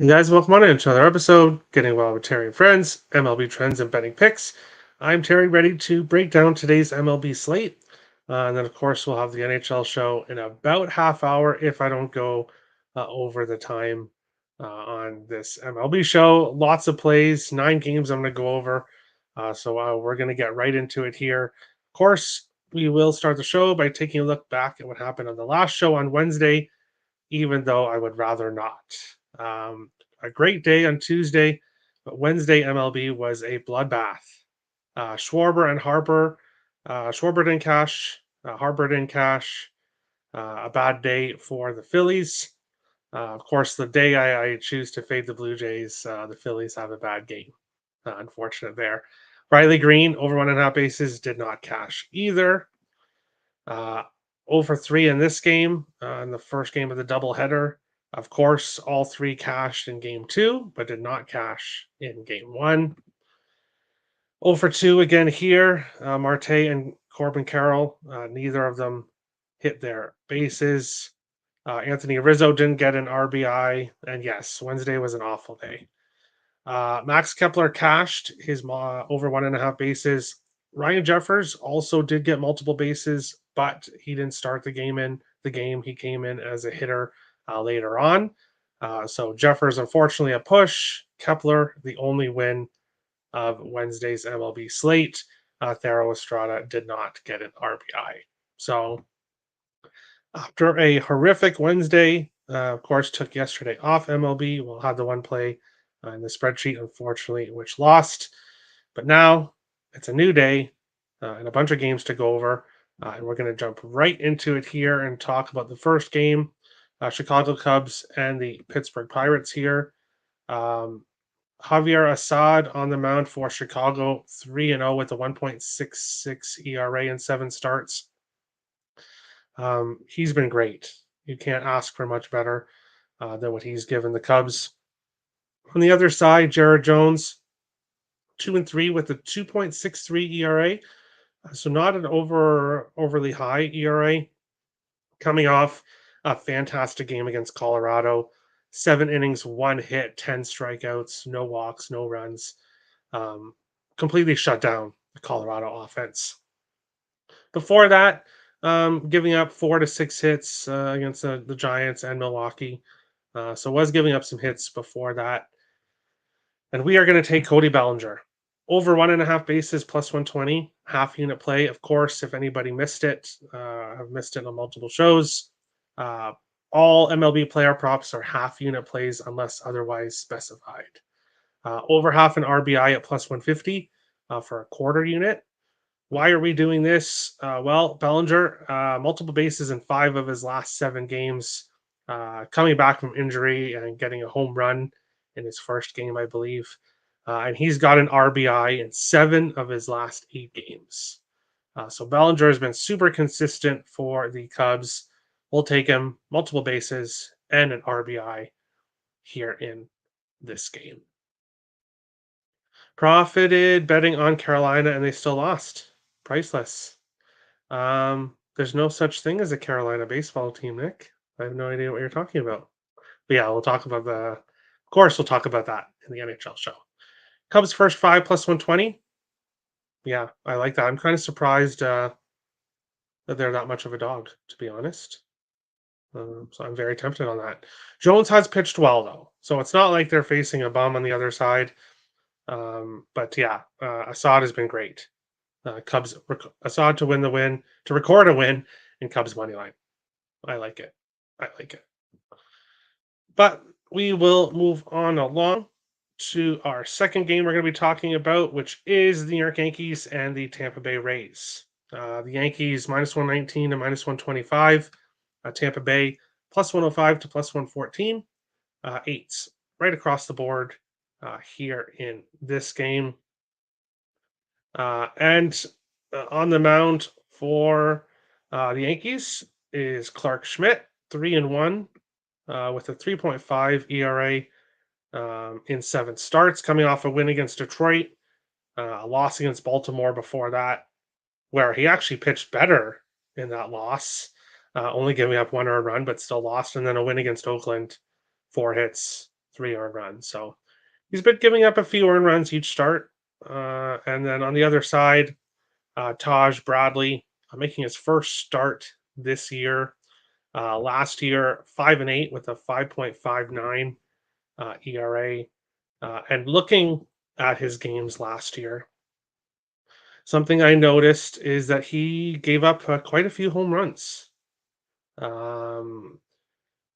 Hey guys, welcome on into another episode, Getting Well with Terry and Friends, MLB Trends and Betting Picks. I'm Terry, ready to break down today's MLB slate. And then, of course, we'll have the NHL show in about half hour if I don't go over the time on this MLB show. Lots of plays, 9 games I'm going to go over. So we're going to get right into it here. Of course, we will start the show by taking a look back at what happened on the last show on Wednesday, even though I would rather not. Um, a great day on Tuesday, but Wednesday MLB was a bloodbath. Schwarber and Harper, Schwarber didn't cash, Harper didn't cash. A bad day for the Phillies. Of course, the day I choose to fade the Blue Jays, the Phillies have a bad game. Unfortunate there. Riley Green, over 1.5 bases, did not cash either. Uh, 0 for 3 in this game, in the first game of the doubleheader. Of course, all three cashed in game two, but did not cash in game one. 0 for 2 again here. Marte and Corbin Carroll, neither of them hit their bases. Anthony Rizzo didn't get an RBI. And yes, Wednesday was an awful day. Max Kepler cashed his over 1.5 bases. Ryan Jeffers also did get multiple bases, but he didn't start the game in the game. He came in as a hitter later on. So Jeffers, unfortunately, a push. Kepler, the only win of Wednesday's MLB slate. Thero Estrada did not get an RBI. So after a horrific Wednesday, of course, took yesterday off MLB. We'll have the one play in the spreadsheet, unfortunately, which lost. But now it's a new day and a bunch of games to go over. And we're going to jump right into it here and talk about the first game, Chicago Cubs and the Pittsburgh Pirates here. Um, Javier Assad on the mound for Chicago, 3-0 with a 1.66 ERA in 7 starts. He's been great. You can't ask for much better than what he's given the Cubs. On the other side, Jared Jones, 2-3 with a 2.63 ERA. So not an overly high ERA. Coming off a fantastic game against Colorado. 7 innings, 1 hit, 10 strikeouts, no walks, no runs. Um, Completely shut down the Colorado offense. Before that, giving up 4 to 6 hits against the Giants and Milwaukee. So was giving up some hits before that. And we are going to take Cody Bellinger. Over 1.5 bases plus 120, half unit play. Of course, if anybody missed it, I've missed it on multiple shows. Uh, all MLB player props are half unit plays unless otherwise specified. Over half an RBI at plus 150 for a quarter unit. Why are we doing this? Well, Bellinger, multiple bases in 5 of his last 7 games, coming back from injury and getting a home run in his first game, I believe. And he's got an RBI in 7 of his last 8 games. So Bellinger has been super consistent for the Cubs. We'll take him multiple bases and an RBI here in this game. Profited betting on Carolina and they still lost. Priceless. There's no such thing as a Carolina baseball team, Nick. I have no idea what you're talking about. But yeah, we'll talk about of course, we'll talk about that in the NHL show. Cubs first 5 plus 120. Yeah, I like that. I'm kind of surprised that they're that much of a dog, to be honest. So I'm very tempted on that. Jones has pitched well, though. So it's not like they're facing a bum on the other side. But yeah, Assad has been great. Cubs Assad to record a win in Cubs money line. I like it. I like it. But we will move on along to our second game we're going to be talking about, which is the New York Yankees and the Tampa Bay Rays. The Yankees minus 119 to minus 125. Tampa Bay plus 105 to plus 114. Eights right across the board here in this game. And on the mound for the Yankees is Clark Schmidt, 3-1 with a 3.5 ERA in 7 starts, coming off a win against Detroit, a loss against Baltimore before that, where he actually pitched better in that loss, only giving up 1 earned run, but still lost, and then a win against Oakland, 4 hits, 3 earned runs. So he's been giving up a few earned runs each start. And then on the other side, Taj Bradley making his first start this year. Last year, 5-8 with a 5.59 ERA. And looking at his games last year, something I noticed is that he gave up quite a few home runs. Um,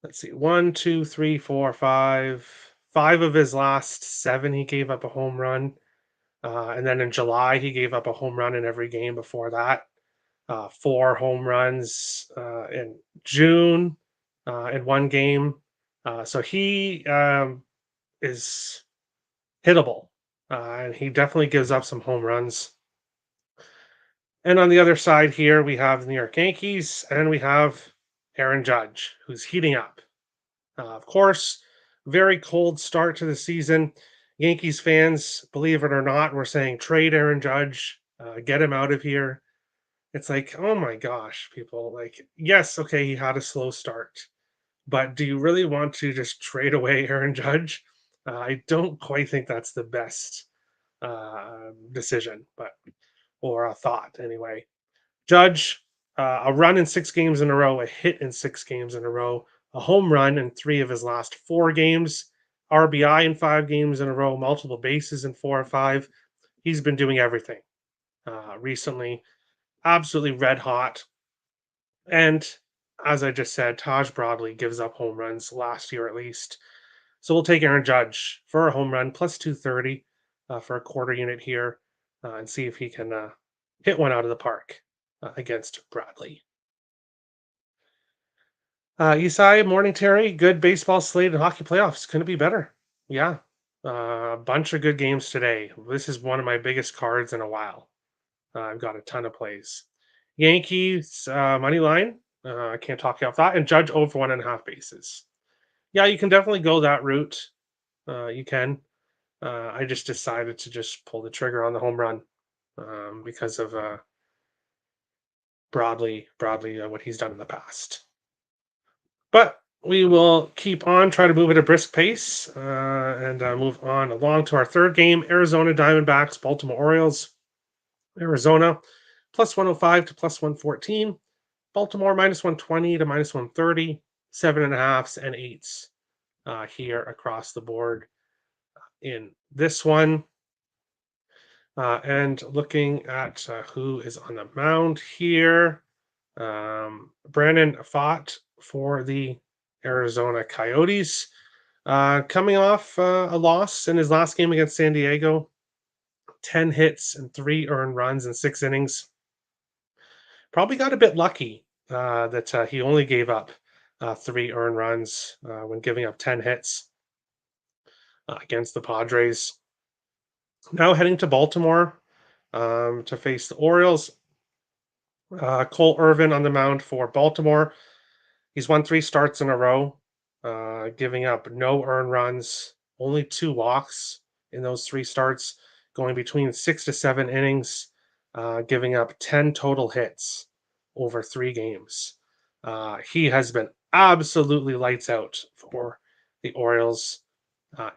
let's see, one, two, three, four, five. 5 of his last 7, he gave up a home run. And then in July, he gave up a home run in every game before that. 4 home runs in June in one game. So he is hittable, and he definitely gives up some home runs. And on the other side here, we have the New York Yankees, and we have Aaron Judge, who's heating up. Of course, very cold start to the season. Yankees fans, believe it or not, were saying trade Aaron Judge, get him out of here. It's like, oh my gosh, people. Like, yes, okay, he had a slow start, but do you really want to just trade away Aaron Judge? I don't quite think that's the best decision, but or a thought anyway. Judge, a run in 6 games in a row, a hit in 6 games in a row, a home run in 3 of his last 4 games, RBI in 5 games in a row, multiple bases in 4 or 5. He's been doing everything recently. Absolutely red hot. And as I just said, Taj Bradley gives up home runs last year at least. So we'll take Aaron Judge for a home run plus 230 for a quarter unit here and see if he can hit one out of the park against Bradley. Isai, morning, Terry. Good baseball slate and hockey playoffs. Couldn't be better. Yeah. A bunch of good games today. This is one of my biggest cards in a while. I've got a ton of plays. Yankees money line. I can't talk you off that. And Judge over 1.5 bases. Yeah, you can definitely go that route. You can. I just decided to just pull the trigger on the home run because of Broadly, what he's done in the past. But we will keep on, try to move at a brisk pace, and move on along to our third game: Arizona Diamondbacks, Baltimore Orioles. Arizona plus 105 to plus 114. Baltimore minus 120 to minus 130. 7.5s and 8s here across the board in this one. And looking at who is on the mound here, Brandon Pfaadt for the Arizona Coyotes, coming off a loss in his last game against San Diego. 10 hits and 3 earned runs in 6 innings. Probably got a bit lucky that he only gave up 3 earned runs when giving up 10 hits against the Padres. Now heading to Baltimore to face the Orioles. Cole Irvin on the mound for Baltimore. He's won 3 starts in a row, giving up no earned runs, only 2 walks in those 3 starts, going between 6 to 7 innings, giving up 10 total hits over 3 games. He has been absolutely lights out for the Orioles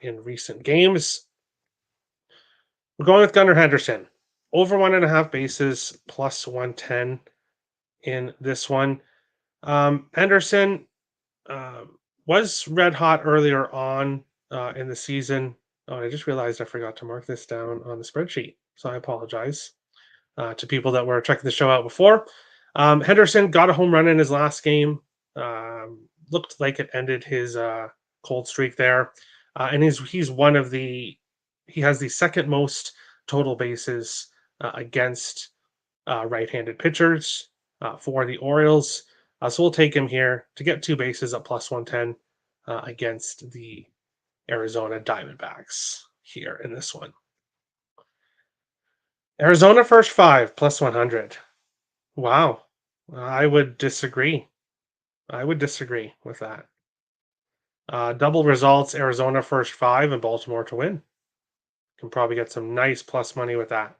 in recent games. We're going with Gunnar Henderson. Over 1.5 bases, plus 110 in this one. Henderson was red hot earlier on in the season. Oh, I just realized I forgot to mark this down on the spreadsheet. So I apologize to people that were checking the show out before. Henderson got a home run in his last game. Looked like it ended his cold streak there. And he's one of the he has the second most total bases against right-handed pitchers for the Orioles. So we'll take him here to get 2 bases at plus 110 against the Arizona Diamondbacks here in this one. Arizona first 5 plus 100. Wow. I would disagree. I would disagree with that. Double results: Arizona first 5 and Baltimore to win. Can probably get some nice plus money with that.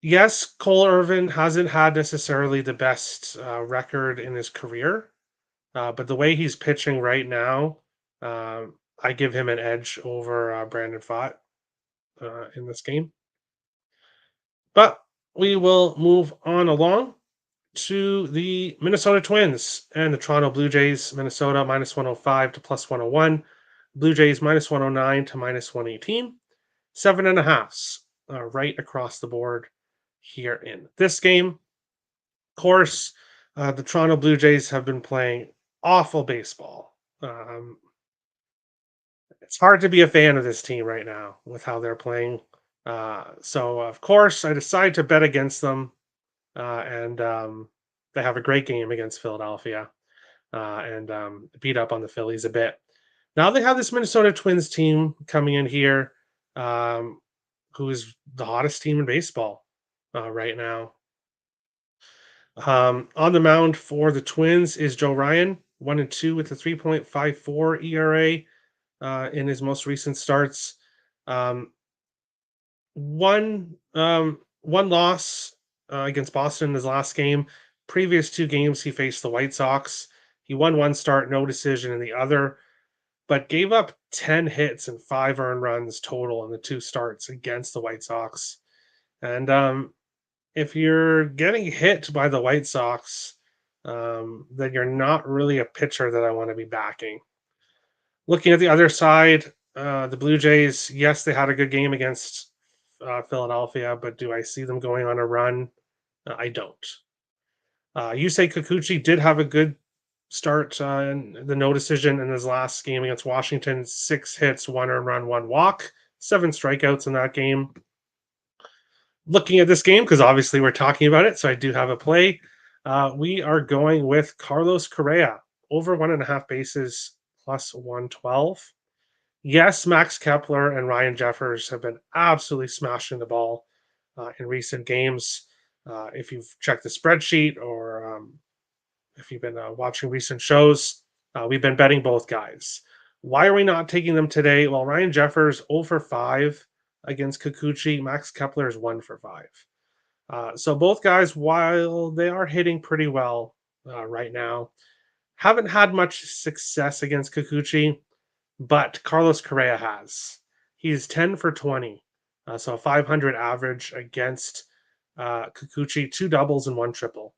Yes, Cole Irvin hasn't had necessarily the best record in his career, But the way he's pitching right now, I give him an edge over Brandon Fott in this game. But we will move on along to the Minnesota Twins and the Toronto Blue Jays. Minnesota minus 105 to plus 101. Blue Jays minus 109 to minus 118. 7.5s right across the board here in this game. Of course, the Toronto Blue Jays have been playing awful baseball. It's hard to be a fan of this team right now with how they're playing. So, of course, I decided to bet against them, and they have a great game against Philadelphia and beat up on the Phillies a bit. Now they have this Minnesota Twins team coming in here, um, who is the hottest team in baseball right now. On the mound for the Twins is Joe Ryan, 1-2 with a 3.54 ERA in his most recent starts. Um, one loss against Boston in his last game. Previous two games, he faced the White Sox. He won one start, no decision in the other, but gave up 10 hits and 5 earned runs total in the two starts against the White Sox. And if you're getting hit by the White Sox, then you're not really a pitcher that I want to be backing. Looking at the other side, the Blue Jays, yes, they had a good game against Philadelphia, but do I see them going on a run? I don't. Yusei Kikuchi did have a good start in the no decision in his last game against Washington. 6 hits, 1 earned run, 1 walk, 7 strikeouts in that game. Looking at this game, because obviously we're talking about it, so I do have a play. We are going with Carlos Correa over 1.5 bases plus 112. Yes, Max Kepler and Ryan Jeffers have been absolutely smashing the ball in recent games. If you've checked the spreadsheet or if you've been watching recent shows, we've been betting both guys. Why are we not taking them today? Well, Ryan Jeffers 0 for 5 against Kikuchi. Max Kepler is 1 for 5. So both guys, while they are hitting pretty well right now, haven't had much success against Kikuchi, but Carlos Correa has. He's 10 for 20, so a 500 average against Kikuchi, 2 doubles and 1 triple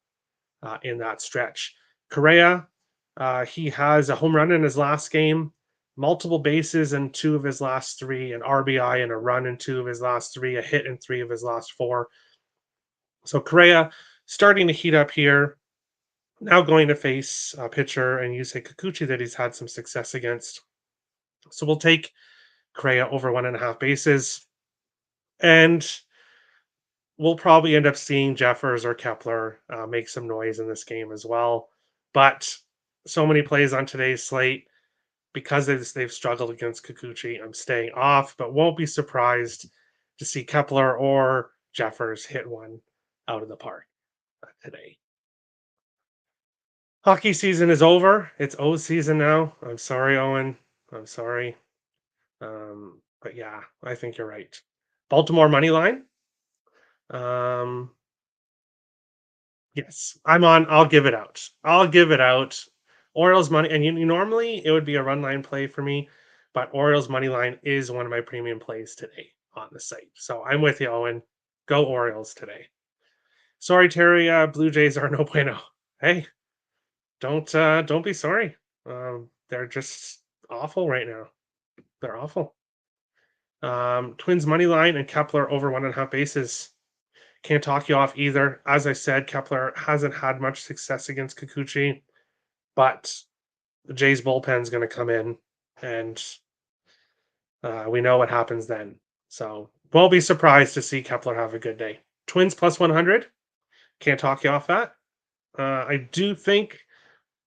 in that stretch. Correa, he has a home run in his last game, multiple bases in 2 of his last 3, an RBI and a run in 2 of his last 3, a hit in 3 of his last 4. So Correa starting to heat up here. Now going to face a pitcher and Yusei Kikuchi that he's had some success against. So we'll take Correa over 1.5 bases. And we'll probably end up seeing Jeffers or Kepler make some noise in this game as well. But so many plays on today's slate because they've struggled against Kikuchi. I'm staying off, but won't be surprised to see Kepler or Jeffers hit one out of the park today. Hockey season is over. It's O season now. I'm sorry, Owen. I'm sorry. But yeah, I think you're right. Baltimore money line. Yes, I'm on. I'll give it out. I'll give it out. Orioles money, and normally it would be a run line play for me, but Orioles money line is one of my premium plays today on the site. So I'm with you, Owen. Go Orioles today. Sorry, Terry. Blue Jays are no bueno. Hey, don't be sorry. They're just awful right now. They're awful. Twins money line and Kepler over 1.5 bases. Can't talk you off either. As I said, Kepler hasn't had much success against Kikuchi, but the Jays bullpen is going to come in, and we know what happens then. So won't be surprised to see Kepler have a good day. Twins plus 100. Can't talk you off that. I do think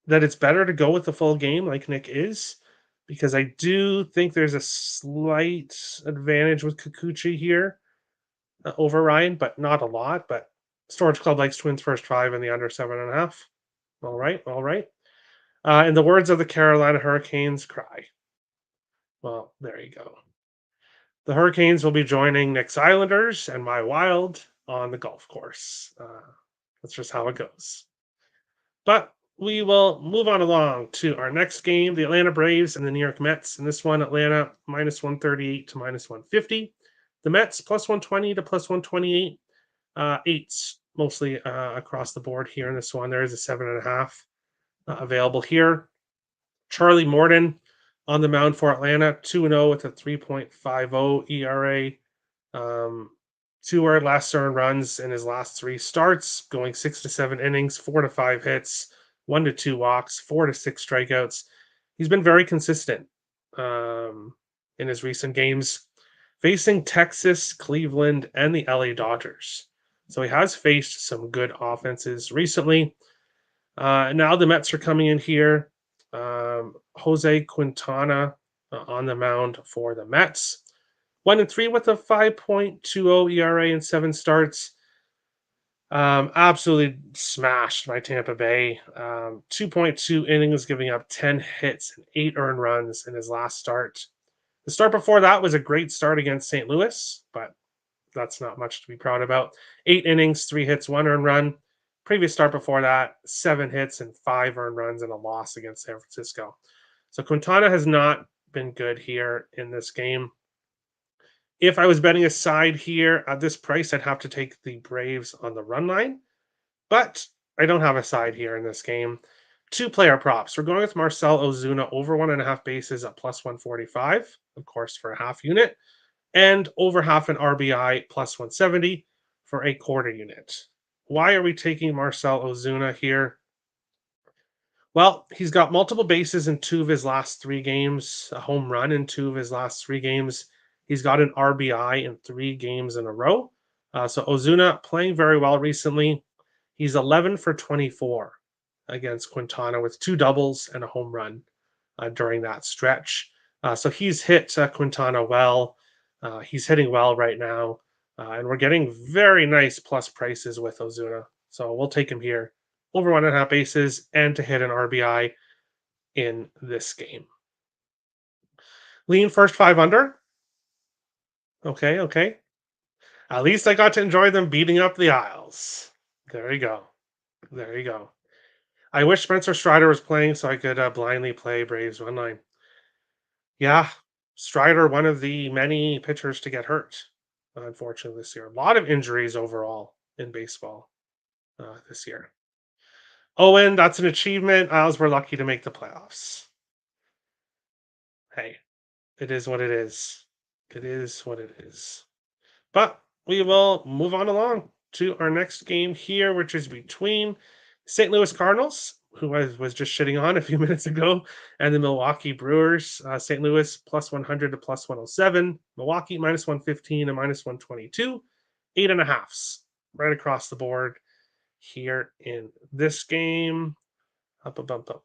that it's better to go with the full game like Nick is, because I do think there's a slight advantage with Kikuchi here over Ryan, but not a lot. But Storage Club likes Twins first 5 and the under 7.5. All right, all right. In the words of the Carolina Hurricanes, cry. Well, there you go. The Hurricanes will be joining Nick's Islanders and my Wild on the golf course. That's just how it goes. But We will move on along to our next game, the Atlanta Braves and the New York Mets. In this one, Atlanta minus 138 to minus 150. The Mets plus 120 to plus 128. Eights mostly across the board here in this one. There is a 7.5 available here. Charlie Morton on the mound for Atlanta, 2-0 with a 3.50 ERA. Um, last earned runs in his last three starts, going 6 to 7 innings, 4 to 5 hits, 1 to 2 walks, 4 to 6 strikeouts. He's been very consistent in his recent games, facing Texas, Cleveland, and the LA Dodgers. So he has faced some good offenses recently. Now the Mets are coming in here. Jose Quintana on the mound for the Mets. 1-3 with a 5.20 ERA in 7 starts. Absolutely smashed by Tampa Bay. 2.2 innings, giving up 10 hits and 8 earned runs in his last start. The start before that was a great start against St. Louis, but that's not much to be proud about. 8 innings, 3 hits, 1 earned run. Previous start before that, 7 hits and 5 earned runs in a loss against San Francisco. So Quintana has not been good here in this game. If I was betting a side here at this price, I'd have to take the Braves on the run line, but I don't have a side here in this game. 2 player props. We're going with Marcell Ozuna over 1.5 bases at plus 145, of course, for a half unit, and over half an RBI plus 170 for a quarter unit. Why are we taking Marcell Ozuna here? Well, he's got multiple bases in 2 of his last 3 games, a home run in 2 of his last 3 games. He's got an RBI in 3 games in a row. So Ozuna playing very well recently. He's 11 for 24 against Quintana with 2 doubles and a home run during that stretch. So he's hit Quintana well. He's hitting well right now. And we're getting very nice plus prices with Ozuna. So we'll take him here over 1.5 bases and to hit an RBI in this game. Lean first 5 under. Okay, okay. At least I got to enjoy them beating up the Isles. There you go. There you go. I wish Spencer Strider was playing so I could blindly play Braves run line. Yeah, Strider, one of the many pitchers to get hurt, unfortunately, this year. A lot of injuries overall in baseball this year. Owen, that's an achievement. Isles were lucky to make the playoffs. Hey, it is what it is. It is what it is. But we will move on along to our next game here, which is between St. Louis Cardinals, who I was just shitting on a few minutes ago, and the Milwaukee Brewers. St. Louis plus 100 to plus 107. Milwaukee minus 115 to minus 122. 8.5s right across the board here in this game. Up, up, up, up,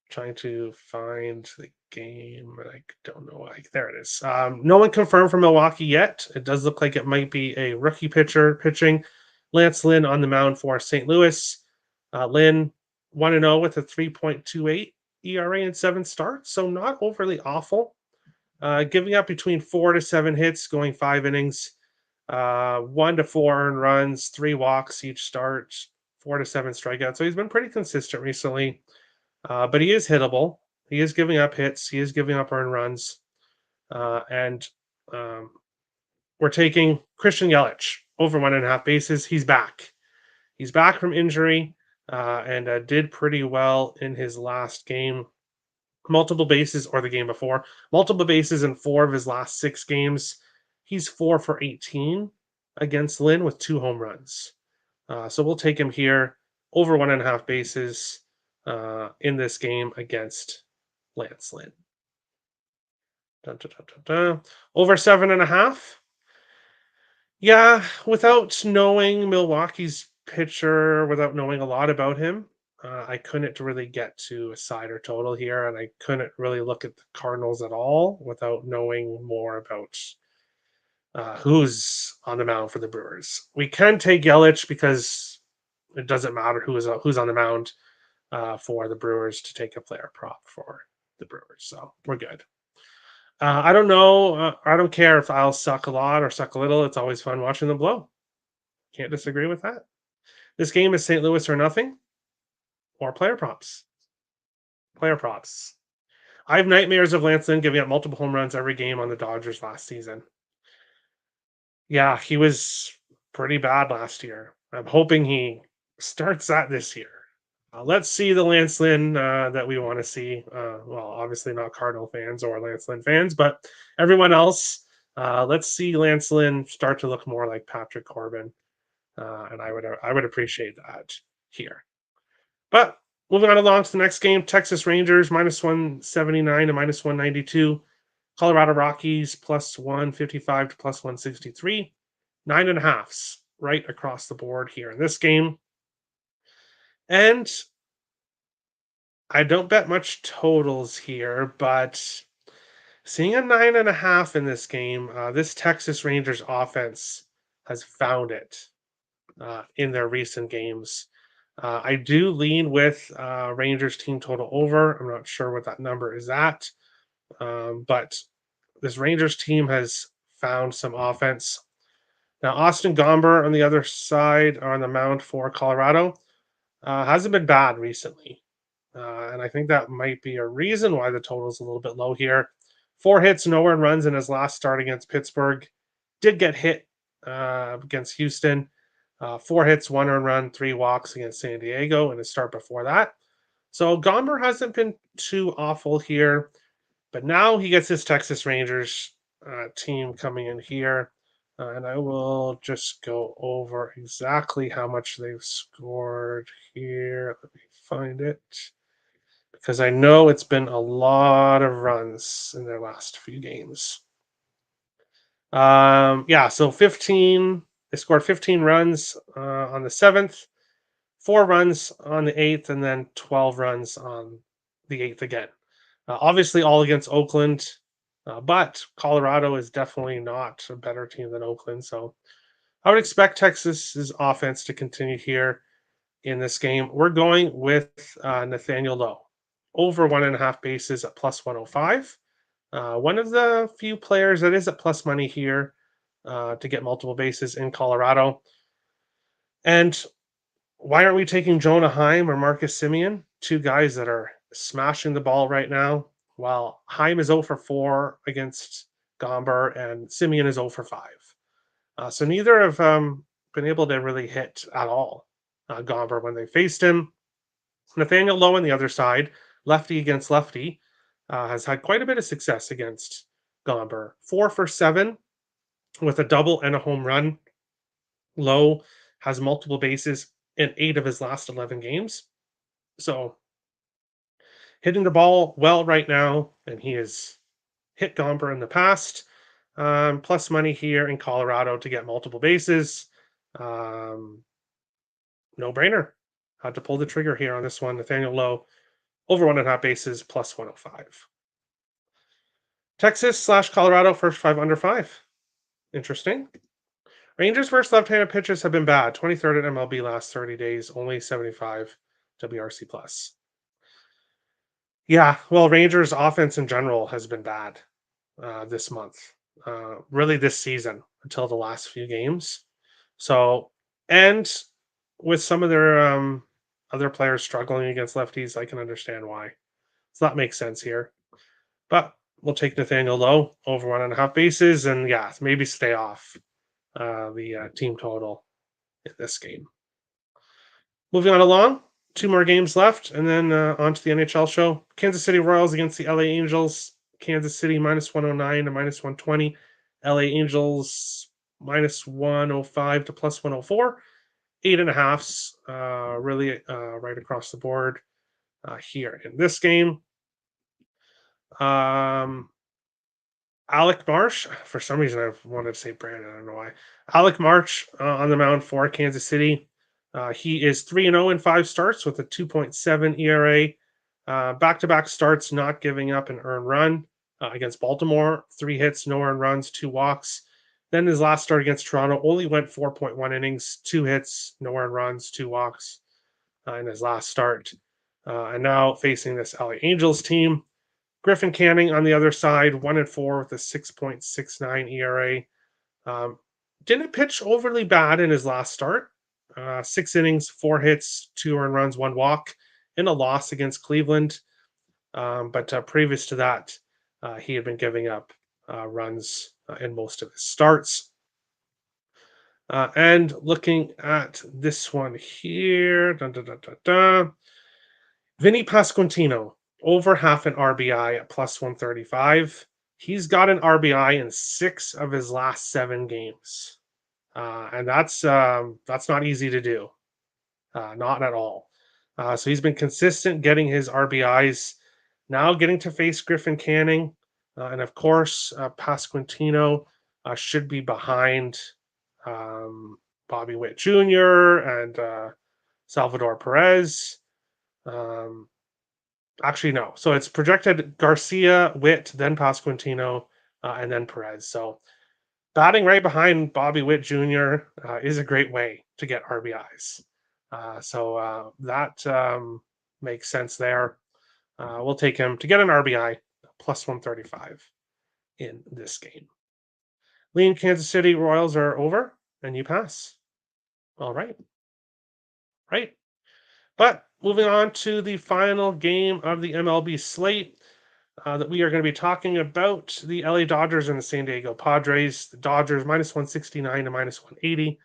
trying to find the game, but I don't know. There it is. No one confirmed for Milwaukee yet. It does look like it might be a rookie pitcher pitching. Lance Lynn on the mound for St. Louis. Lynn 1-0 with a 3.28 ERA in 7 starts, so not overly awful. Giving up between 4 to 7 hits, going 5 innings, 1 to 4 earned runs, 3 walks each start, 4 to 7 strikeouts. So he's been pretty consistent recently. But he is hittable. He is giving up hits. He is giving up earned runs. And we're taking Christian Yelich over 1.5 bases. He's back. He's back from injury and did pretty well in his last game. Multiple bases, or the game before. Multiple bases in 4 of his last 6 games. He's 4 for 18 against Lynn with 2 home runs. So we'll take him here over 1.5 bases. In this game against Lance Lynn. Dun, dun, dun, dun, dun. Over 7.5. Yeah, without knowing Milwaukee's pitcher, without knowing a lot about him, I couldn't really get to a side or total here, and I couldn't really look at the Cardinals at all without knowing more about who's on the mound for the Brewers. We can take Yelich because it doesn't matter who's on the mound. For the Brewers to take a player prop for the Brewers. So we're good. I don't know. I don't care if I'll suck a lot or suck a little. It's always fun watching them blow. Can't disagree with that. This game is St. Louis or nothing. or player props. Player props. I have nightmares of Lance Lynn giving up multiple home runs every game on the Dodgers last season. Yeah, he was pretty bad last year. I'm hoping he starts that this year. Let's see the Lance Lynn that we want to see. Well, obviously not Cardinal fans or Lance Lynn fans, but everyone else. Let's see Lance Lynn start to look more like Patrick Corbin, and I would appreciate that here. But moving on along to the next game, Texas Rangers -179 to -192. Colorado Rockies +155 to +163. 9.5s right across the board here in this game. And I don't bet much totals here, but seeing a 9.5 in this game, this Texas Rangers offense has found it in their recent games. I do lean with Rangers team total over. I'm not sure what that number is at, but this Rangers team has found some offense. Now, Austin Gomber on the other side on the mound for Colorado hasn't been bad recently. And I think that might be a reason why the total is a little bit low here. 4 hits, no earned runs in his last start against Pittsburgh. Did get hit against Houston. 4 hits, 1 earned run, 3 walks against San Diego in his start before that. So Gomber hasn't been too awful here, but now he gets his Texas Rangers team coming in here. And I will just go over exactly how much they've scored here. Let me find it because I know it's been a lot of runs in their last few games. Yeah, so 15. They scored 15 runs on the 7th, 4 runs on the 8th, and then 12 runs on the 8th again. Obviously, all against Oakland, but Colorado is definitely not a better team than Oakland. So I would expect Texas's offense to continue here in this game. We're going with Nathaniel Lowe over 1.5 bases at +105. One of the few players that is at plus money here to get multiple bases in Colorado. And why aren't we taking Jonah Heim or Marcus Simeon? Two guys that are smashing the ball right now. While Heim is 0 for 4 against Gomber and Simeon is 0 for 5. So neither have been able to really hit at all Gomber when they faced him. Nathaniel Lowe on the other side, lefty against lefty, has had quite a bit of success against Gomber. 4 for 7 with a double and a home run. Lowe has multiple bases in 8 of his last 11 games. So hitting the ball well right now, and he has hit Gomber in the past. Plus money here in Colorado to get multiple bases. No brainer. Had to pull the trigger here on this one. Nathaniel Lowe over 1.5 bases plus 105. Texas/Colorado first 5 under 5. Interesting. Rangers versus left-handed pitchers have been bad. 23rd at MLB last 30 days, only 75 WRC plus. Yeah, well, Rangers offense in general has been bad this month, really this season until the last few games. So, and with some of their other players struggling against lefties, I can understand why. So that makes sense here. But we'll take Nathaniel Lowe over 1.5 bases, and yeah, maybe stay off the team total in this game. Moving on along, 2 more games left, and then on to the NHL show. Kansas City Royals against the LA Angels. Kansas City -109 to -120. LA Angels -105 to +104. 8.5s, really right across the board here in this game. Alec Marsh, for some reason I wanted to say Brandon, I don't know why. Alec Marsh on the mound for Kansas City. He is 3-0 in 5 starts with a 2.7 ERA. Back-to-back starts, not giving up an earned run against Baltimore. 3 hits, no earned runs, 2 walks. Then his last start against Toronto only went 4.1 innings, 2 hits, no earned runs, 2 walks in his last start. And now facing this LA Angels team. Griffin Canning on the other side, 1-4 with a 6.69 ERA. Didn't pitch overly bad in his last start. 6 innings, 4 hits, 2 earned runs, 1 walk in a loss against Cleveland. But previous to that, he had been giving up runs in most of his starts. And looking at this one here, dun, dun, dun, dun, dun. Vinny Pasquantino, over half an RBI at plus 135. He's got an RBI in 6 of his last 7 games. And that's not easy to do. Not at all. So he's been consistent getting his RBIs. Now getting to face Griffin Canning. And of course, Pasquantino should be behind Bobby Witt Jr. and Salvador Perez. Actually, no. So it's projected Garcia, Witt, then Pasquantino, and then Perez. So batting right behind Bobby Witt Jr. Is a great way to get RBIs. So that makes sense there. We'll take him to get an RBI plus 135 in this game. Lean Kansas City Royals are over, and you pass. All right. Right. But moving on to the final game of the MLB slate that we are going to be talking about, the LA Dodgers and the San Diego Padres. The Dodgers minus 169 to minus 180.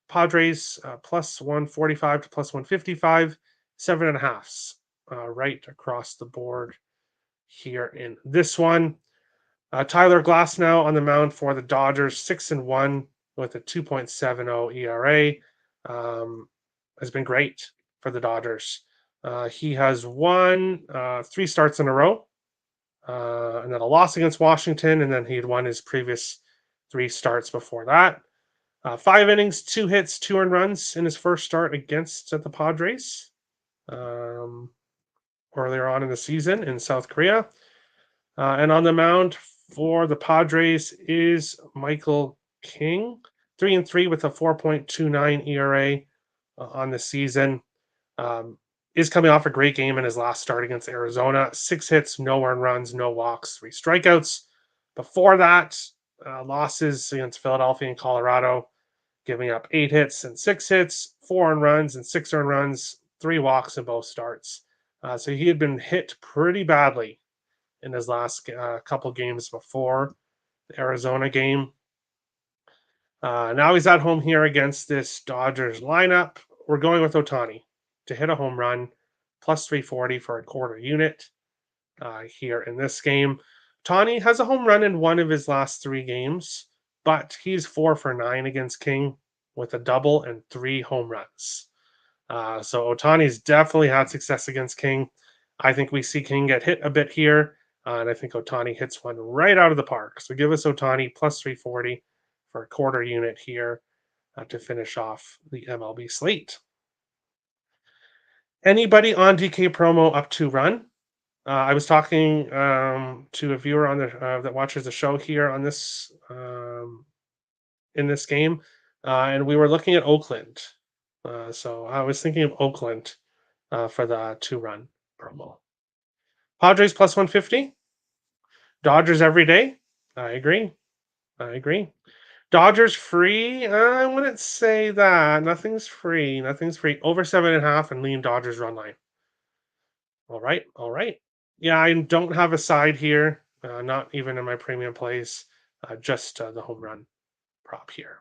Padres plus 145 to plus 155. 7.5s right across the board here in this one. Tyler Glasnow on the mound for the Dodgers, 6-1 with a 2.70 ERA. Has been great for the Dodgers. He has won 3 starts in a row, and then a loss against Washington, and then he had won his previous 3 starts before that. 5 innings, 2 hits, 2 earned runs in his first start against the Padres earlier on in the season in South Korea. And on the mound for the Padres is Michael King, 3-3 with a 4.29 ERA on the season. Is coming off a great game in his last start against Arizona. 6 hits, no earned runs, no walks, 3 strikeouts. Before that, losses against Philadelphia and Colorado, giving up 8 hits and 6 hits, 4 earned runs and 6 earned runs, 3 walks in both starts. So he had been hit pretty badly in his last couple games before the Arizona game. Now he's at home here against this Dodgers lineup. We're going with Ohtani to hit a home run, plus 340 for a quarter unit here in this game. Ohtani has a home run in 1 of his last 3 games, but he's 4 for 9 against King with a double and 3 home runs. So Ohtani's definitely had success against King. I think we see King get hit a bit here, and I think Ohtani hits one right out of the park. So give us Ohtani plus 340 for a quarter unit here to finish off the MLB slate. Anybody on DK promo up to run? I was talking to a viewer on the that watches the show here on this in this game, and we were looking at Oakland. So I was thinking of Oakland for the 2-run promo. Padres plus 150. Dodgers every day. I agree. Dodgers free. I wouldn't say that. Nothing's free. Over 7.5 and lean Dodgers run line. All right. Yeah, I don't have a side here. Not even in my premium plays. Just the home run prop here.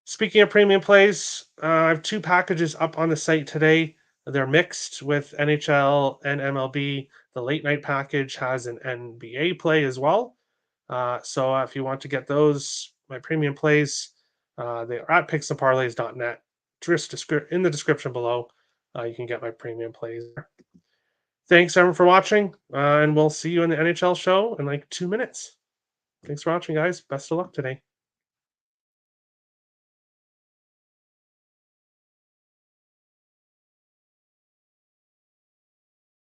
Speaking of premium plays, I have 2 packages up on the site today. They're mixed with NHL and MLB. The late night package has an NBA play as well. So if you want to get those, my premium plays, they are at picksandparlays.net. Just in the description below, you can get my premium plays. Thanks everyone for watching, and we'll see you in the NHL show in like 2 minutes. Thanks for watching, guys. Best of luck today.